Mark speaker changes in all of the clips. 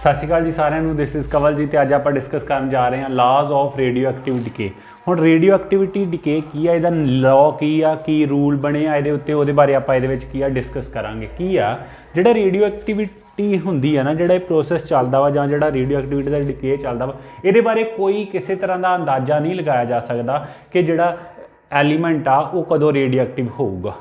Speaker 1: सत श्री अकाल जी सारिਆਂ ਨੂੰ। This is Kawal ji. तो अज आप डिस्कस कर जा रहे हैं laws of radio active decay. हुण रेडियो एक्टिविटी डिके की है, इहदा लॉ की आ, की रूल बने आ इहदे उत्ते, उहदे बारे आपां इहदे विच की आ डिस्कस करांगे। की आ जिहड़ा रेडियो एक्टिविटी हुंदी है ना, जिहड़ा प्रोसैस चलदा वा जां जिहड़ा रेडियो एक्टिविटी दा डिके चलदा वा, इहदे बारे कोई किसी तरह का अंदाज़ा नहीं लगाया जा सकता कि जिहड़ा एलीमेंट आ वो कदों रेडियो एक्टिव होऊगा।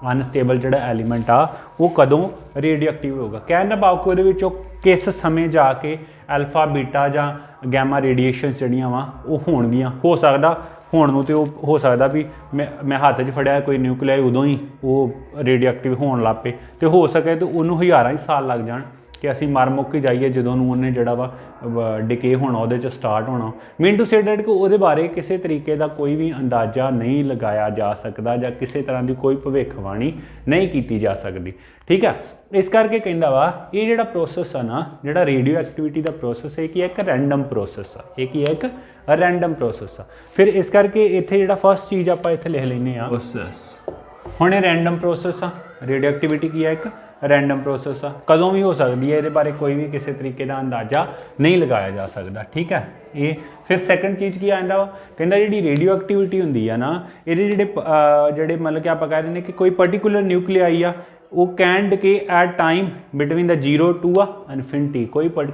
Speaker 1: अनस्टेबल जिहड़ा एलीमेंट आ वो कदों रेडियो एक्टिव होगा। कहण दा भाव कि उहदे विचों किस समय जाके अल्फा बीटा जां गैमा रेडिएशन जिहड़ियां वा वो होणगियां। हो सकदा होण नूं ते हो सकदा भी मैं हाथ 'च फड़िया कोई न्यूक्लियाई उदों ही वो रेडियो एक्टिव होण लग पे, तो हो सके तो उन्होंने हज़ारां ही साल लग जाण कि असीं मर मुक्क ही जाइए जदों उन्हें जिहड़ा वा डिके होना उहदे च स्टार्ट होना। मीन टू से डैट कि उहदे बारे किसी तरीके का कोई भी अंदाज़ा नहीं लगाया जा सकता जां किसी तरह की कोई भविष्यवाणी नहीं की जा सकती। ठीक है, इस करके कहंदा वा ये जिहड़ा प्रोसैस है ना, जिहड़ा रेडियो एक्टिविटी का प्रोसैस है कि एक रैंडम प्रोसैस आ, एक रैंडम प्रोसैस आ। फिर इस करके इत्थे जिहड़ा फर्स्ट चीज़ आपां इत्थे लिख लैंदे आ प्रोसैस। हुण ये रैंडम प्रोसैस आ, रेडियो एक्टिविटी की है एक रैंडम प्रोसैस आ, कदों भी हो सकती है, ये बारे कोई भी किसी तरीके का अंदाज़ा नहीं लगाया जा सकता। ठीक है, ये फिर सैकेंड चीज़ की आंदा कहना जी रेडियो एक्टिविटी होंगी है ना, ये जोड़े मतलब कि आप कह रहे हैं कि कोई पर्टिकुलर न्यूक्लियाई आ वो can decay at time between the 0 to infinity.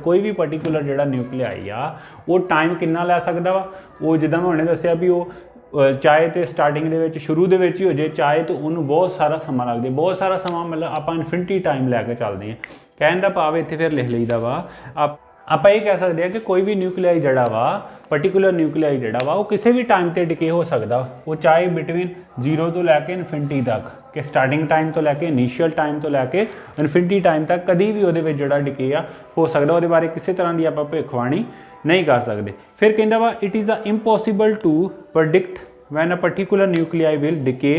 Speaker 1: कोई भी पर्टिकुलर जो न्यूक्लियाई आ वो टाइम कितना लै सकता वा, वो जिदा मैं उन्हें दसिया भी वो चाहे तो स्टार्टिंग के शुरू के ही हो जाए, चाहे तो उन्होंने बहुत सारा समा लगता है, बहुत सारा समा मतलब आप इनफिनिटी टाइम लैके चलते हैं। कहने का भाव इतने फिर लिख लीदा वा आप ये कह सकते हैं कि कोई भी न्यूक्लियाई जड़ा वा पर्टिकुलर न्यूक्लियाई जड़ा वा वो किसी भी टाइम पर डिके हो सकता, वो चाहे बिटवीन 0 तो लैके इनफिनिटी तक, कि स्टार्टिंग टाइम तो लैके इनीशियल टाइम तो लैके इनफिनिटी टाइम तक कभी भी वो जो डिके आ हो सकता, वो बारे किसी तरह की आप भविष्यवाणी नहीं कर सकते। फिर कहता वा it is impossible to predict when a particular nuclei will decay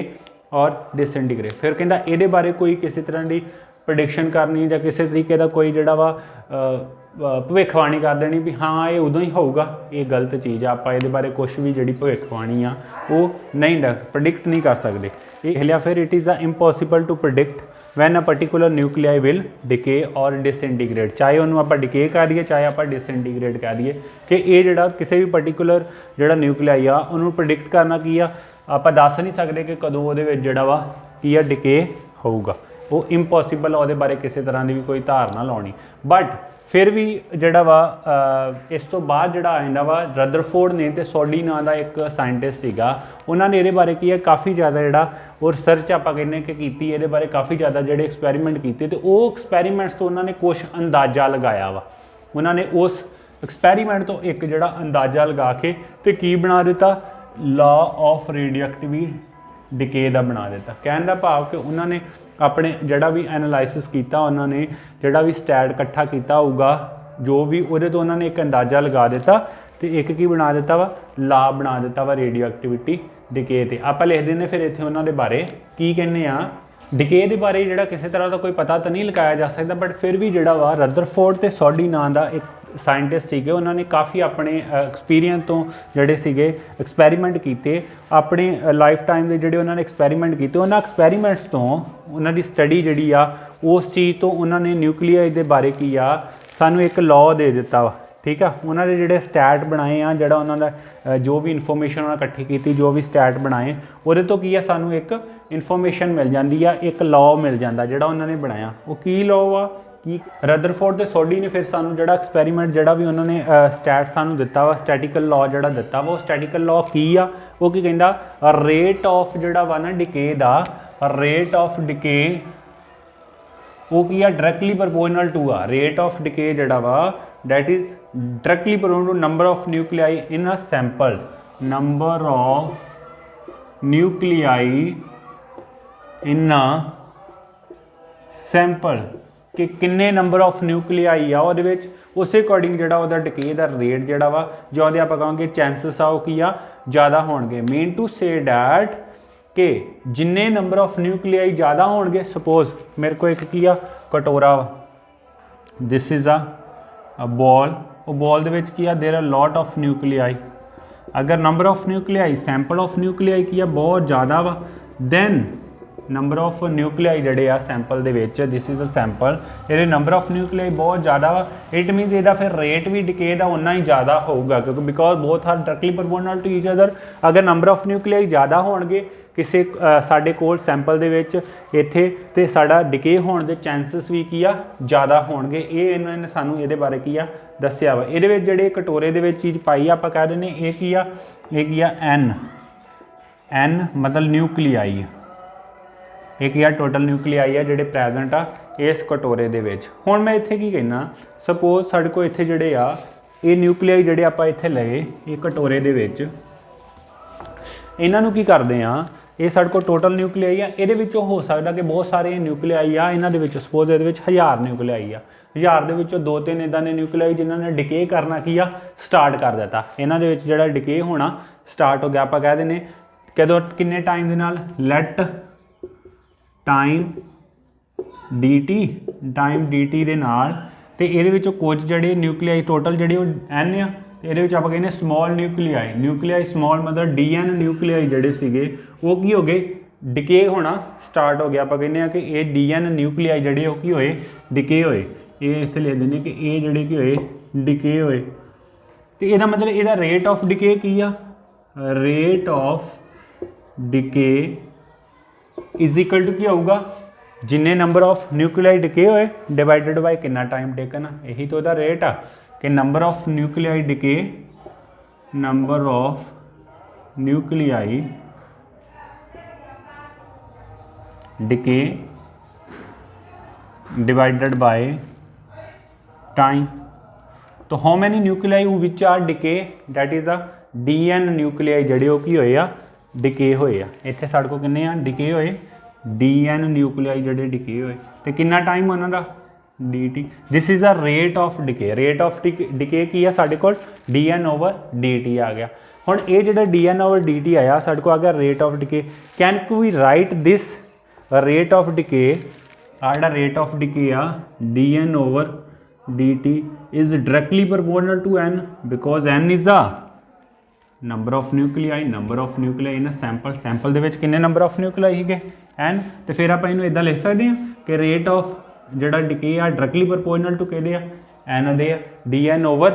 Speaker 1: और डिसइंटीग्रेट। फिर कहता ये बारे कोई किसी तरह की प्रडिक्शन करनी या किसी तरीके का कोई जड़ा वा भविष्यवाणी कर देनी भी हाँ ये उदों ही होगा, ये गलत चीज़ आप ये बारे कुछ भी जी भविष्यवाणी आ वो नहीं प्रडिक्ट नहीं कर सकते। ये लिया फिर it is impossible to predict when a particular nuclei will decay और डिसइंटीग्रेट। चाहे उन्होंने आप डिके कह दिए चाहे आप डिसइंटीग्रेट कह दिए कि ये जोड़ा किसी भी पर्टिकुलर जोड़ा न्यूक्लियाई आ उन्होंने प्रडिक्ट करना की आ, आप दस नहीं सकते कि कदों वो जोड़ा वा की आ डिके होगा, वो इंपॉसिबल है, वो बारे किसी तरह की भी कोई धारणा लानी। बट फिर भी जोड़ा वा इस तो बाद जोड़ा आंदा वा रदरफोर्ड ने तो सॉडी नाम का एक साइंटिस्ट सीगा, उन्होंने ये बारे की है काफ़ी ज़्यादा जोड़ा वो रिसर्च आप कहने कि की ये बारे काफ़ी ज़्यादा जोड़े एक्सपैरीमेंट किए, तो वो एक्सपैरीमेंट्स तो उन्होंने कुछ अंदाज़ा लगाया वा। उन्होंने उस एक्सपैरीमेंट तो एक जोड़ा अंदाज़ा लगा के तो की बना दिता law of radio activity decay का बना दिता। कहने का भाव कि उन्होंने अपने जड़ा भी एनालाइसिस किया, उन्होंने जड़ा भी स्टैट इकट्ठा किया होगा जो भी वो तो उन्होंने एक अंदाज़ा लगा दिता तो एक की बना दिता वा लॉ बना दिता वा रेडियो एक्टिविटी डिके ते। आप लिख दें फिर इतने उन्होंने बारे की कहने आ डिके के बारे जोड़ा किसी तरह का कोई पता तो नहीं लगाया जा सकता, बट फिर भी जोड़ा वा रदरफोर्ड तो सॉडी नाम का एक साइंटिस्ट सीगे, उन्होंने काफ़ी अपने एक्सपीरियंस तो जोड़े सीगे एक्सपैरीमेंट किए अपने लाइफ टाइम के जोड़े उन्होंने एक्सपैरीमेंट किए, उन्होंने एक्सपैरीमेंट्स तो उन्होंने स्टडी जी आ उस चीज़ तो उन्होंने न्यूक्लियाई के बारे की आ सानू एक लॉ दे दिता वा। ठीक है, उन्होंने जोड़े स्टैट बनाए आ जोड़ा उन्होंने जो भी इन्फॉर्मेशन उन्होंने इकट्ठी की जो भी स्टैट बनाए वो तो की है सानू एक इन्फॉर्मेशन मिल जाती है, एक लॉ मिल जाता जोड़ा उन्होंने बनाया। वो की लॉ वा कि रदरफोर्ड ते सॉडी ने फिर सानू जोड़ा एक्सपैरीमेंट जोड़ा भी उन्होंने स्टैट सानू दिता वा स्टैटिकल लॉ जोड़ा दिता वा, वो स्टैटिकल लॉ की आ वो की कहंदा रेट ऑफ जोड़ा वा ना डिके दा रेट ऑफ डिके वो की आ डायरैक्टली प्रोपोर्शनल टू आ रेट ऑफ डिके जोड़ा वा that is directly proportional to number of nuclei in a sample, number of nuclei in a sample कि किन्ने नंबर ऑफ न्यूक्लियाई आ उस अकॉर्डिंग जोड़ा वो डिके का रेट जोड़ा वा जो आप कहेंगे चांसिस आ की आ ज़्यादा होंगे। मीन टू से डैट कि जिन्ने नंबर ऑफ न्यूक्लियाई ज़्यादा होंगे, सपोज मेरे को एक की आ कटोरा वा, दिस इज़ अ बॉल, वो बॉल की आ there are lot of nuclei, अगर number of nuclei sample of nuclei की आ बहुत ज़्यादा वा दैन नंबर ऑफ न्यूक्लियाई जड़े आ सैंपल दे which, this is a sample, ये नंबर ऑफ न्यूक्लियाई बहुत ज़्यादा वा, इट मीनस इहदा फिर रेट भी डिके का उन्ना ही ज़्यादा होगा, क्योंकि because both are directly proportional to each other. अगर नंबर ऑफ न्यूक्लियाई ज़्यादा होणगे किसी साडे कोल सैंपल दे विच इत्थे, ते साडा डिके होण दे चांसिस भी की आ ज़्यादा होणगे। ये इन्होंने सानू इहदे बारे की आ दस्सिया वा। इहदे विच जिहड़े कटोरे दे विच चीज़ पाई आपां कह दिंदे ये की आ, ये की आ एन मतलब न्यूक्लियाई, एक या टोटल न्यूक्लियाई है जिहड़े प्रैजेंट आ इस कटोरे दे विच। हुण मैं इत्थे की कहना, सपोज साडे कोल इत्थे जिहड़े आ ये न्यूक्लियाई जिहड़े आपां इत्थे लए ये कटोरे दे विच, इन्हां नूं की करदे आ, ये साडे कोल टोटल न्यूक्लियाई आ, इहदे विचों हो सकदा कि बहुत सारे न्यूक्लियाई आ, इन्हां दे विच सपोज इहदे विच 1000 न्यूक्लियाई आ, 1000 दे विचों 2-3 इदां दे न्यूक्लियाई जिन्हां ने डिके करना की आ स्टार्ट कर दित्ता, इन्हां दे विच जिहड़ा डिके होना स्टार्ट हो गया। आपां कह दिंदे कदों किन्ने टाइम दे नाल, लेट टाइम dt दे नाल, ते इहदे विचों कुछ जिहड़े न्यूक्लियाई टोटल जिहड़े n आ, इहदे विच आपां कहने स्मॉल न्यूक्लियाई स्मॉल मतलब dn न्यूक्लियाई जिहड़े सीगे वो की हो गए डिके होना स्टार्ट हो गया। आपां कहने कि ये dn न्यूक्लियाई जिहड़े वो की होए डिके होए, ये इत्थे लिख दिंदे कि ये जिहड़े की होए डिके होए, ते इहदा मतलब इहदा रेट ऑफ डिके की आ, rate of decay is equal to की होगा जिन्ने नंबर ऑफ न्यूक्लियाई डिके होए डिवाइडेड बाय कितना टाइम टेकन, यही तो इहदा रेट आ कि number of nuclei decay, number of nuclei decay divided by time. तो how many nuclei which are decay, that is the dn nuclei जिहड़े वो की होए आ डिके होए आ। इत्थे साडे कोल किन्ने आ डिके होए, dn न्यूक्लियाई जिहड़े डिके होए, ते कितना टाइम उन्हां दा dt, this is a rate of decay, rate of decay की है साडे कोल dn ओवर dt आ गया। हुण ये जिहड़ा dn ओवर dt आया साडे कोल आ गया rate of decay, can we write this rate of decay, आ जिहड़ा रेट ऑफ डिके आ dn over dt is directly proportional to n, because n is the number of nuclei in sample दे which किन्ने number of nuclei सीगे n, तो फिर आप इनू इदां लिख सकते हैं कि रेट ऑफ जिहड़ा डिके आ डायरेक्टली प्रोपोर्शनल टू किहदे आ n दे dn over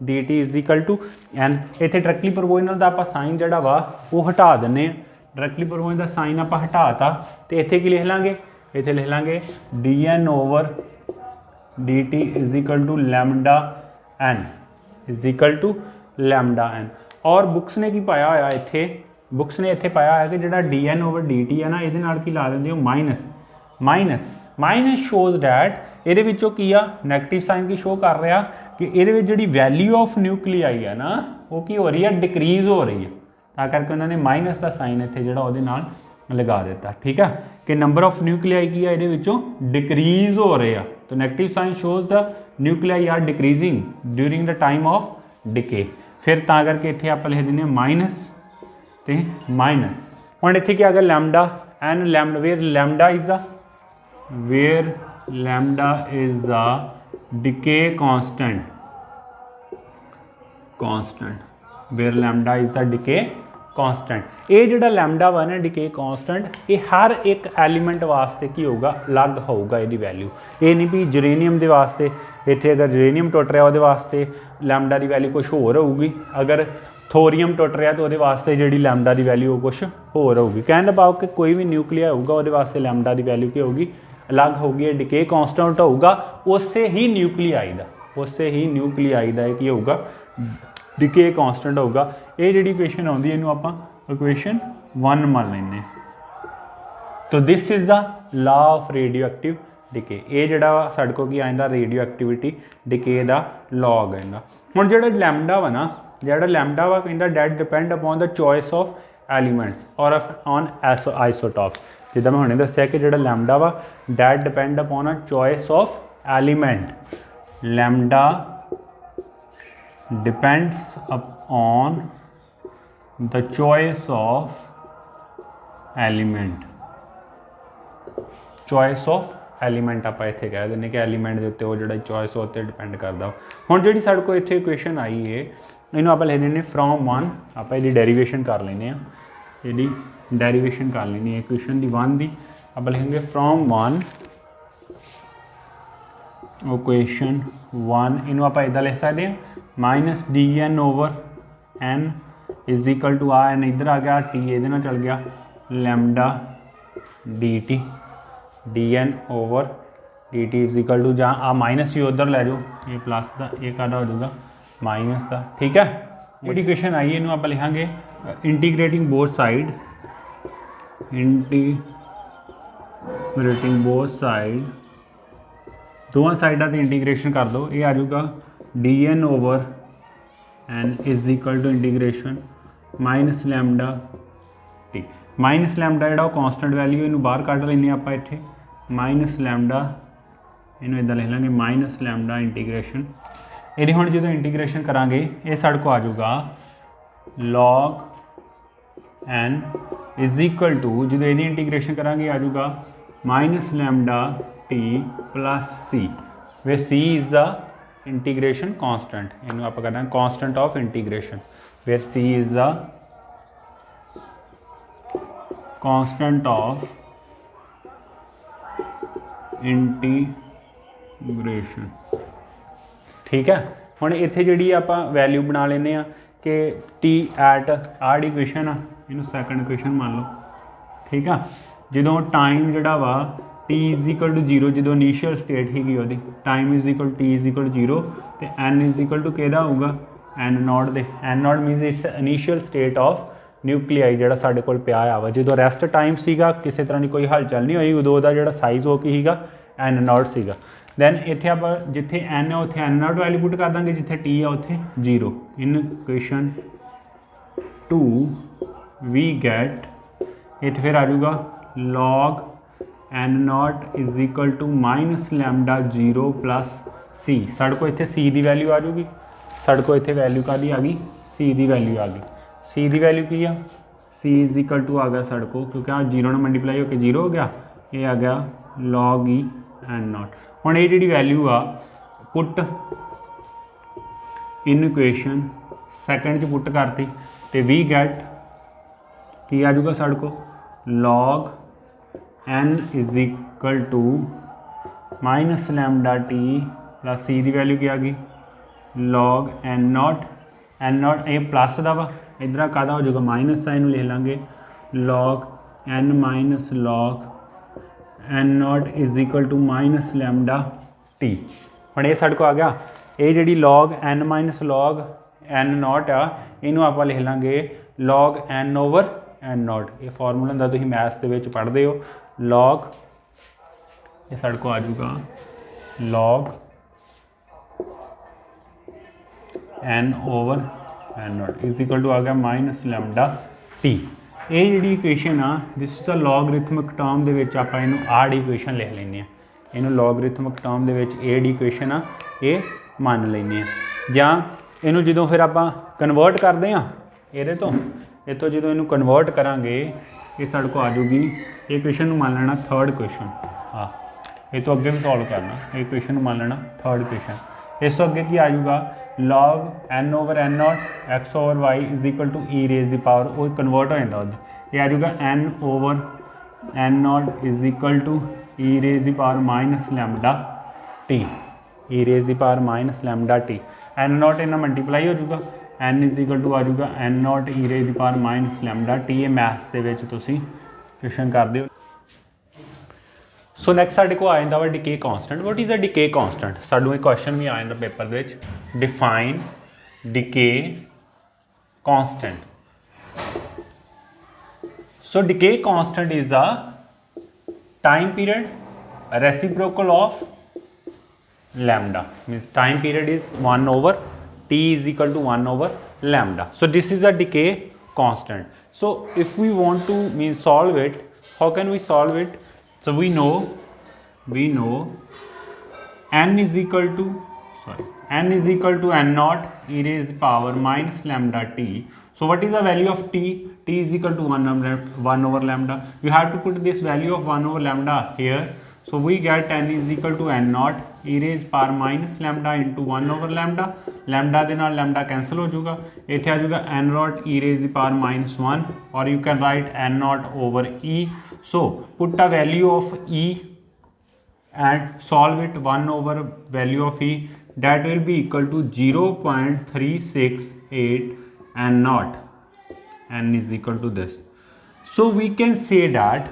Speaker 1: dt is equal to n। इत्थे डायरेक्टली प्रोपोर्शनल दा आपां साइन जिहड़ा वा वो हटा दिंदे आ, डायरेक्टली प्रोपोर्शनल दा साइन आपां हटाता, तो इत्थे की लिख लांगे, इत्थे लिख लांगे dn over dt is equal to lambda n, is equal to lambda n। और बुक्स ने की पाया होया इत्थे, बुक्स ने इत्थे पाया है कि जिहड़ा dn ओवर dt है ना, इहदे नाल की ला दिंदे हो माइनस शोज डैट इहदे विचों की आ नैगेटिव साइन की शो कर रहा कि इहदे विच जिहड़ी वैल्यू ऑफ न्यूक्लियाई है ना वो की हो रही है डिक्रीज हो रही है, तां करके उन्होंने माइनस का साइन इत्थे जिहड़ा उहदे नाल लगा दिता। ठीक है कि नंबर ऑफ न्यूक्लियाई की है इहदे विचों डिक्रीज हो रहे आ, तो negative sign shows the nuclei are decreasing during the time of decay, फिर तां करके इत्थे आप लिख दिंदे माइनस ते माइनस। हुण इत्थे की आ गया lambda N, lambda where lambda is the decay constant, where lambda is the decay constant. ये जिहड़ा लैमडा वा ना डिके कांस्टेंट, ये हर एक एलीमेंट वास्ते की होगा अलग होगा इहदी वैल्यू, ये नहीं भी यूरेनियम के वास्ते इत्थे अगर यूरेनियम टुट रहा वो वास्ते लैमडा की वैल्यू कुछ होर होगी, अगर थोरीयम टुट रहा तो वो वास्ते जी लैमडा की वैल्यू कुछ होर होगी। कहने का भाव कि कोई भी न्यूक्लिया होगा वो वास्ते लैमडा की वैल्यू की होगी अलग होगी, डिके कांस्टेंट होगा उससे ही न्यूक्लियाई दा की होगा डिके कांस्टेंट होगा। ये जी इक्वेशन आती है इनू आप इक्वेशन 1 मान लें। तो this is the law of radio active decay, ये जोड़ा साढ़े को आंदा रेडियो एक्टिविटी डिके का लॉ आ गया। हुण जो लैमडा वा ना, जो लैमडा वा कहता that depend upon the choice of elements और ऑन आइसोटॉप्स। जिदा मैं हुणे दस्सिया कि जो लैमडा वा that depend upon a choice of element, lambda depends upon the choice of element, choice of element आप इत्थे कह दें कि एलीमेंट के उत्ते वो जो चॉइस उत्ते डिपेंड करता। हुण जिहड़ी साडे कोल इत्थे इक्वेशन आई है इन्हूं आप लिख लेने फ्रॉम 1, आप इसदी डेरीवेशन कर लेने, इसदी डेरीवेशन कर लेनी इक्वेशन दी 1 दी। आप लिखेंगे फ्रॉम 1 इक्वेशन 1 इनू आप इदा लिख सकते हैं minus D N over N is equal to आ एन इधर आ गया टी ये चल गया lambda D T D N over D T is equal to जहाँ आ माइनस ही उधर लै जाओ ये प्लस का ये कादा हो जाएगा माइनस का। ठीक है जी इक्वेशन आई इनू आप लिखांगे integrating both side integrating both side दोवां साइडा ते इंटीग्रेशन कर दो ये आ जाऊगा D N over N is equal to integration minus lambda T minus lambda जो कॉन्सटेंट वैल्यू इनू बाहर कढ़ लें आप इत्थे माइनस लैमडा इनू इदा लिख लेंगे माइनस लैमडा इंटीग्रेशन ये हुण जो इंटीग्रेशन करांगे ये साढ़े को आ जाऊगा log N is equal to जो ये इंटीग्रेशन करांगे आ जाऊगा minus lambda T plus C where C is the integration constant इनू आप करना constant of integration where C is the constant of integration. ठीक है हुण इत्थे जिहड़ी आपां वैल्यू बना लेने आ कि टी एट आर इक्वेशन आ इनू सैकंड इक्वेशन मान लो। ठीक है जो टाइम जिहड़ा वा टी इज इक्वल टू 0 जो इनीशियल स्टेट हैगी वो time is equal T is equal to 0 तो एन इज इक्वल टू किहदा होगा एन नॉट दे N not means its initial state of nuclei जिहड़ा साडे कोल पिया आ वा जो रेस्ट टाइम सीगा किसी तरह की कोई हलचल नहीं हुई उदों दा जिहड़ा साइज हो की हीगा एन नॉट सीगा। दैन इत्थे आप जिथे एन है उत्थे एन नॉट वैल्यू पुट कर देंगे जिथे टी है उत्थे 0 इन इक्वेशन 2 वी गेट इत्थे फिर आ जाऊगा log N naught is equal to minus lambda 0 plus C साढ़े को इत्थे सी की वैल्यू आ जाऊगी साढ़े को इत्थे वैल्यू का आ गई सी की वैल्यू आ गई सी की वैल्यू की आ सी इज इक्वल टू आ गया साढ़े को क्योंकि आ 0 ने मल्टीप्लाई होकर 0 हो गया ये आ गया लॉग ई एन नॉट। हुण ये जी वैल्यू आ पुट इन इक्वेशन सैकेंड च पुट करती तो वी गेट की आ जाऊगा साढ़े को log N is equal to minus lambda T plus C की वैल्यू क्या आ गई लॉग एन नॉट ये प्लस का वा इधर कादा हो जाएगा माइनस का इनू लिख लाँगे log N minus log N naught is equal to minus lambda T. हुण ये साढ़े को आ गया ये जी log N minus log N naught आ इनू आप लिख लाँगे log N over N naught ये फॉर्मूला होंदा तुसीं मैथ्स दे विच पढ़दे हो लॉग ये साढ़े को आ जाऊगा log N over N naught is equal to आ गया माइनस लैमडा टी। ये जी इक्वेशन आ this is a logarithmic term दे विच आपां इनू आर इक्वेशन लिख लैंदे आ इनू लॉगरिथमिक टर्म दे विच ए डी इक्वेशन आ ये मान लैंदे आ जां इनू जदों फिर आपां कन्वर्ट करदे आ इहदे तो इतों जो इनू कन्वर्ट करांगे ये साढ़े को आ जाऊगी ये इक्वेशन मान लेना थर्ड इक्वेशन हाँ ये तो अगे भी सॉल्व करना ये इक्वेशन मान लेना थर्ड इक्वेशन इस तो अगे की आ जाऊगा log N over N naught X over Y is equal to E raise the power वो कन्वर्ट हो जाता ये आ जाऊगा N over N naught is equal to E raise the power minus lambda T E raise the power minus lambda T N naught इन्ना multiply हो जाऊगा N is equal to आ जाऊगा N naught E raise the power minus lambda T ये maths के question कर दो। सो next साढ़े को आ जाता वा decay constant what is a decay constant सानू एक क्वेश्चन भी आ जाता पेपर में define decay constant. So decay constant is the time period reciprocal of lambda means time period is 1 over t is equal to 1 over lambda. So this is a decay constant. So if we want to solve it, how can we solve it? So we know n is equal to n naught e raised to the power minus lambda t. So what is the value of t? T is equal to 1 over lambda. We have to put this value of 1 over lambda here. So we get n is equal to n naught e raised power minus lambda into 1 over lambda. Lambda ਦੇ ਨਾਲ lambda cancel ਹੋ ਜਾਊਗਾ, ਇੱਥੇ ਆ ਜਾਊਗਾ n naught e raised the power minus 1, or you can write n naught over e. So put a value of e and solve it 1 over value of e, that will be equal to 0.368 n naught. N is equal to this. So we can say that,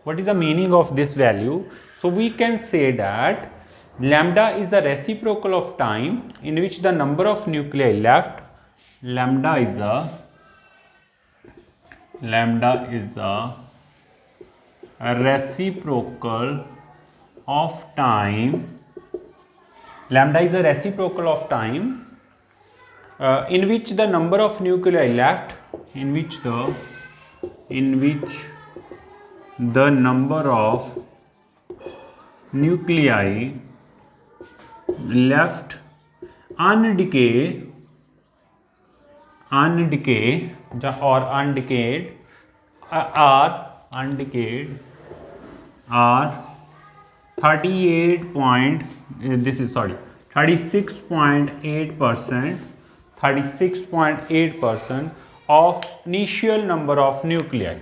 Speaker 1: what is the meaning of this value? So we can say that lambda is a reciprocal of time in which the number of nuclei left, lambda is a reciprocal of time, lambda is a reciprocal of time in which the number of nuclei left, in which the number of nuclei left undecayed or undecayed are 36.8% of initial number of nuclei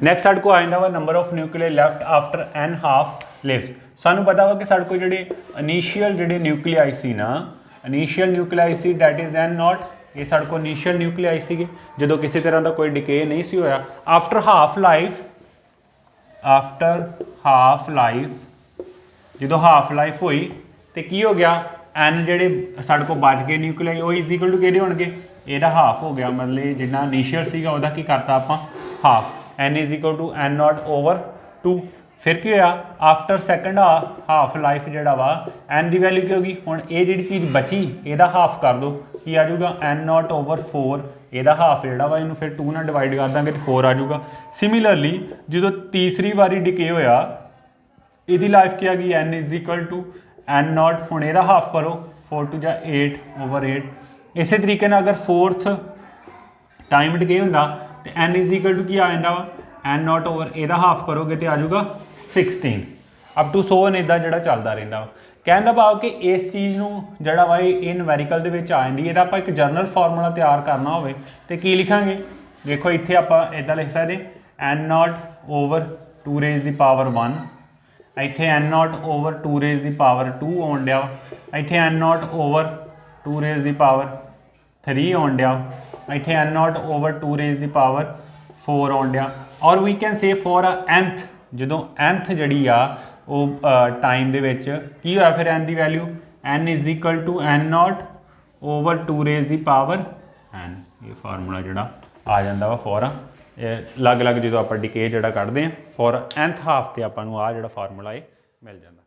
Speaker 1: Next ਸਾਡੇ ਕੋਲ ਆ ਜਾਂਦਾ ਵਾ number of nuclei left after n half lives. ਸਾਨੂੰ ਪਤਾ ਵਾ ਕਿ ਸਾਡੇ ਕੋਲ ਜਿਹੜੇ ਇਨੀਸ਼ੀਅਲ ਜਿਹੜੇ ਨਿਊਕਲੀਆਈ ਸੀ ਨਾ, ਇਨੀਸ਼ੀਅਲ ਨਿਊਕਲੀਆਈ ਸੀ ਡੈਟ ਇਜ਼ n ਨੋਟ, ਇਹ ਸਾਡੇ ਕੋਲ ਇਨੀਸ਼ੀਅਲ ਨਿਊਕਲੀਆਈ ਸੀਗੇ ਜਦੋਂ ਕਿਸੇ ਤਰ੍ਹਾਂ ਦਾ ਕੋਈ ਡਿਕੇ ਨਹੀਂ ਸੀ ਹੋਇਆ। ਆਫਟਰ ਹਾਫ ਲਾਈਫ ਜਦੋਂ ਹਾਫ ਲਾਈਫ ਹੋਈ ਤੇ ਕੀ ਹੋ ਗਿਆ, n ਜਿਹੜੇ ਸਾਡੇ ਕੋਲ ਬਚ ਗਏ ਨਿਊਕਲੀਆਈ ਉਹ ਇਜ਼ ਇਕੁਅਲ ਟੂ ਕਿਹੜੇ ਹੋਣਗੇ, ਇਹਦਾ ਹਾਫ ਹੋ ਗਿਆ, ਮਤਲਬ ਜਿੰਨਾ ਇਨੀਸ਼ੀਅਲ ਸੀਗਾ ਉਹਦਾ ਕੀ ਕਰਤਾ ਆਪਾਂ half, n is equal to n not over 2। फिर की होया आफ्टर सैकेंड हाफ लाइफ जोड़ा वा n की वैल्यू की होगी, हुण ये जी चीज़ बची यदा हाफ कर दो की आ जाऊगा n नॉट ओवर 4, यदा हाफ जोड़ा वा इनू फिर 2 नाल डिवाइड कर देंगे तो 4 आ जाऊगा। सिमिलरली जो तीसरी बारी डिके होया यदी लाइफ की आ गई n is equal to n not, हुण यदा हाफ करो 4 टू जा 8 ओवर 8। इस तरीके अगर फोर्थ टाइम डिके होंदा तो n इज इक्वल टू की आ जाता वा n नॉट ओवर एदा हाफ करोगे तो आ जाऊगा 16 अप टू 100 इदा जो चलता रहा वा। कहने का भाव कि इस चीज़ को जरा वा ये नूमैरिकल आ जाती है, आप एक जनरल फार्मूला तैयार करना हो तो की लिखांगे, देखो इतने आप इदा लिख सकते n not over 2 raise the power 1, इतने n not over 2 raise the power 2 आउन दिया, इतने n not over 2 raise the power 3 आउन दिया, इतने n not over 2 raise the power 4 आउन दिया। और we can say for nth जो nth जी टाइम दे विच की होया फिर n की value n is equal to n not over 2 raise the power n, ये फार्मूला जोड़ा आ जाता वा फॉर अलग अलग जो आप डिके जोड़ा कढ़ते हैं फॉर nth हाफ से आपको आ जो फार्मूला मिल जाता।